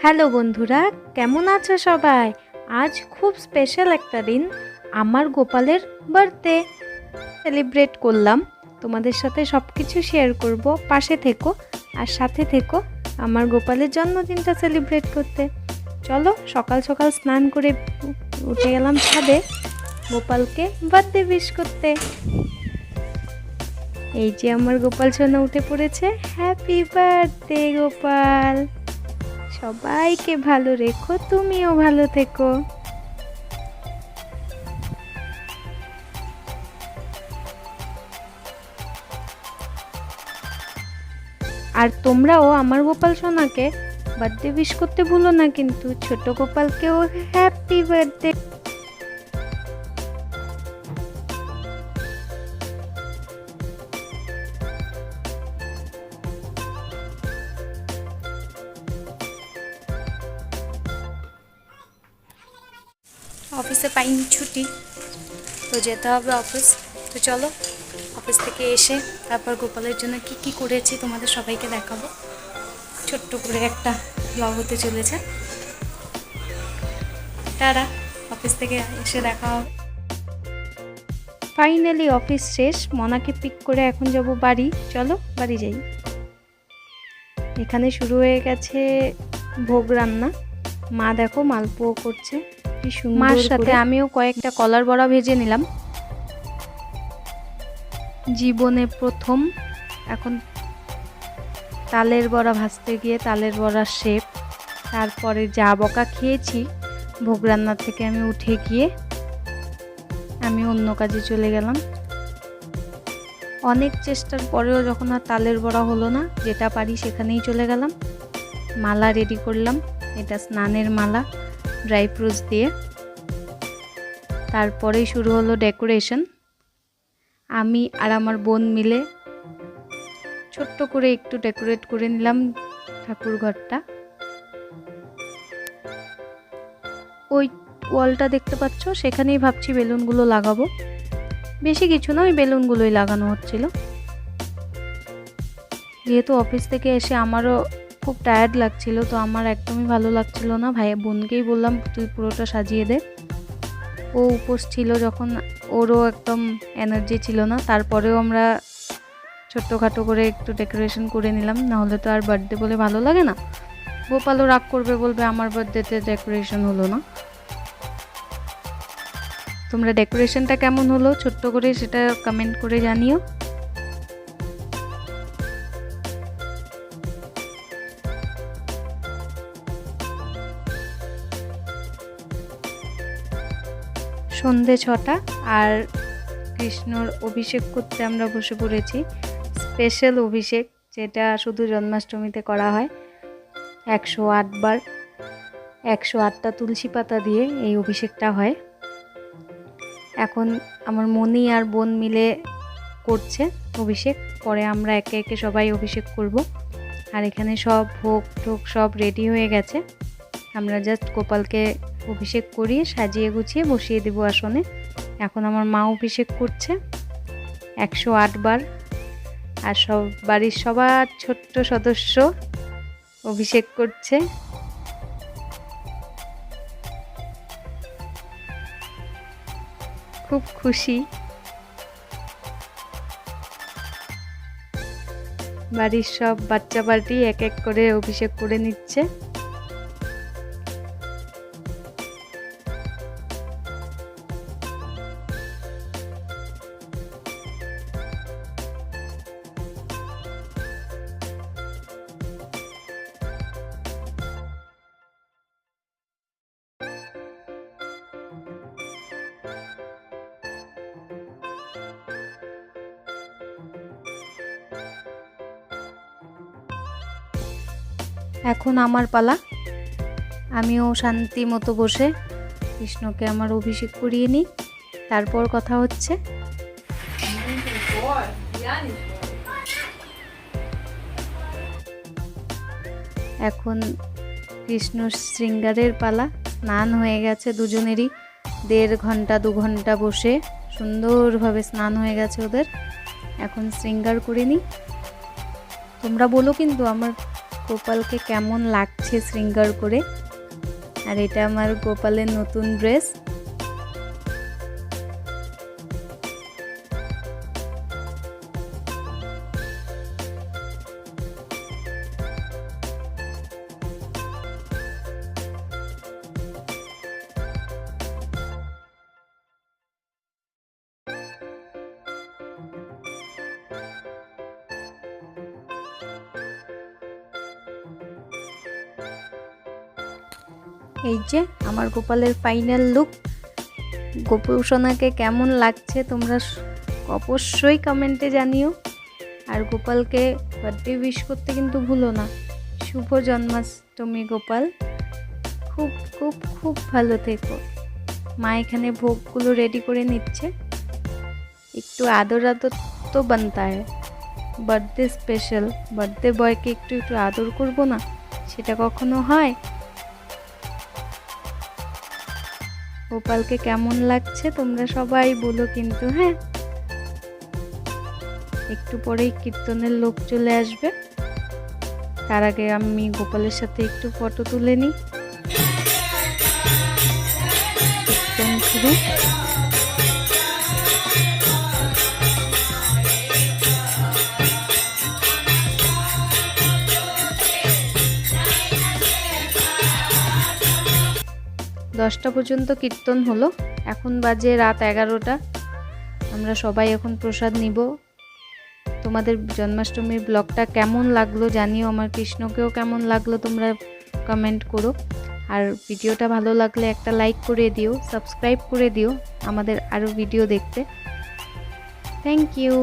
Hello বন্ধুরা, কেমন আছো সবাই? আজ খুব স্পেশাল একটা দিন, আমার গোপালের বার্থডে সেলিব্রেট করলাম। তোমাদের সাথে সব কিছু শেয়ার করব, পাশে থেকো আর সাথে থেকো আমার গোপালের জন্মদিনটা সেলিব্রেট করতে। চলো, সকাল সকাল স্নান করে উঠে গেলাম ছাদে গোপালকে বার্থডে উইশ করতে। এই যে আমার গোপাল সোনা উঠে পড়েছে। হ্যাপি বার্থডে গোপাল, সবাইকে ভালো রেখো, তুমিও ভালো থেকো। আর তোমরাও আমার গোপাল সোনাকে বার্থডে উইশ করতে ভুলো না, কিন্তু ছোট গোপালকেও হ্যাপি বার্থডে। অফিসে পাইনি ছুটি, তো যেতে হবে অফিস। তো চলো, অফিস থেকে এসে তারপর গোপালের জন্য কি কি করেছি তোমাদের সবাইকে দেখাবো। ছোট্ট করে একটা ব্লগ হতে চলেছে। তারা অফিস থেকে এসে দেখা হবে। ফাইনালি অফিস শেষ, মনাকে পিক করে এখন যাব বাড়ি। চলো বাড়ি যাই। এখানে শুরু হয়ে গেছে ভোগ রান্না। মা দেখো মালপোয়া করছে কি সুন্দর। মার সাথে আমিও কয়েকটা কলার বড়া ভেজে নিলাম। জীবনে প্রথম এখন তালের বড়া ভাজতে গিয়ে তালের বড়ার শেপ। তারপরে যা বকা খেয়েছি ভোগ রান্নার থেকে আমি উঠে গিয়ে আমি অন্য কাজে চলে গেলাম। অনেক চেষ্টার পরেও যখন আর তালের বড়া হলো না, যেটা পারি সেখানেই চলে গেলাম। মালা রেডি করলাম, এটা স্নানের মালা ড্রাই ফ্রুটস দিয়ে। তারপরেই শুরু হলো ডেকোরেশন। আমি আর আমার বোন মিলে ছোট্ট করে একটু ডেকোরেট করে নিলাম ঠাকুর ঘরটা। ওই ওয়ালটা দেখতে পাচ্ছ, সেখানেই ভাবছি বেলুনগুলো লাগাবো। বেশি কিছু না, ওই বেলুনগুলোই লাগানো হচ্ছিল। যেহেতু অফিস থেকে এসে আমারও খুব টায়ার্ড লাগছিল, তো আমার একদমই ভালো লাগছিল না। বোনকেই বললাম তুই পুরোটা সাজিয়ে দে। ও উপোস ছিল যখন, ওরও একদম এনার্জি ছিল না। তারপরেও আমরা ছোট্টখাটো করে একটু ডেকোরেশন করে নিলাম, নাহলে তো আর বার্থডে বলে ভালো লাগে না। গোপালও রাগ করবে, বলবে আমার বার্থডেতে ডেকোরেশন হলো না। তোমরা ডেকোরেশনটা কেমন হলো ছোট্ট করে সেটা কমেন্ট করে জানিও। সন্ধে 6টা আর কৃষ্ণর অভিষেক করতে আমরা বসে পড়েছি। স্পেশাল অভিষেক, যেটা শুধু জন্মাষ্টমীতে করা হয়। 108 বার 108টা তুলসী পাতা দিয়ে এই অভিষেকটা হয়। এখন আমার মনি আর বোন মিলে করছে অভিষেক, পরে আমরা একে একে সবাই অভিষেক করব। আর এখানে সব ভোগ টোগ সব রেডি হয়ে গেছে। আমরা জাস্ট গোপালকে অভিষেক করিয়ে সাজিয়ে গুছিয়ে বসিয়ে দেব আসনে। এখন আমার মা অভিষেক করছে 108 বার, আর সব বাড়ির সবার ছোট্ট সদস্য অভিষেক করছে। খুব খুশি। বাড়ির সব বাচ্চা পার্টি এক এক করে অভিষেক করে নিচ্ছে। এখন আমার পালা। আমিও শান্তি মতো বসে কৃষ্ণকে আমার অভিষেক করিয়ে নিই, তারপর কথা হচ্ছে। এখন কৃষ্ণ শৃঙ্গারের পালা। স্নান হয়ে গেছে দুজনেরই, 1.5 ঘন্টা 2 ঘন্টা বসে সুন্দরভাবে স্নান হয়ে গেছে ওদের। এখন শৃঙ্গার করে নিই। তোমরা বলো কিন্তু আমার গোপালকে কেমন লাগছে শৃঙ্গার করে। আর এটা আমার গোপালের নতুন ড্রেস। এই যে আমার গোপালের ফাইনাল লুক। গোপু সোনাকে কেমন লাগছে তোমরা অবশ্যই কমেন্টে জানিও। আর গোপালকে বার্থডে উইশ করতে কিন্তু ভুলো না। শুভ জন্মাষ্টমী গোপাল, খুব খুব খুব ভালো থেকো। মা এখানে ভোগগুলো রেডি করে নিচ্ছে। একটু আদর আদর তো বানতা হয়, বার্থডে স্পেশাল, বার্থডে বয়কে একটু একটু আদর করবো না, সেটা কখনো হয়? গোপালকে কেমন লাগছে তোমরা সবাই বলো কিন্তু। হ্যাঁ, একটু পরেই কীর্তনের লোক চলে আসবে। তার আগে আমি গোপালের সাথে একটু ফটো তুলে নিই। কীর্তন শুরু। দশটা পর্যন্ত কীর্তন হলো, এখন বাজে রাত 11টা। আমরা সবাই এখন প্রসাদ নিব। তোমাদের জন্মাষ্টমীর ব্লগটা কেমন লাগলো জানিও, আমার কৃষ্ণকেও কেমন লাগলো তোমরা কমেন্ট করো। আর ভিডিওটা ভালো লাগলে একটা লাইক করে দিও, সাবস্ক্রাইব করে দিও আমাদের আরও ভিডিও দেখতে। Thank you.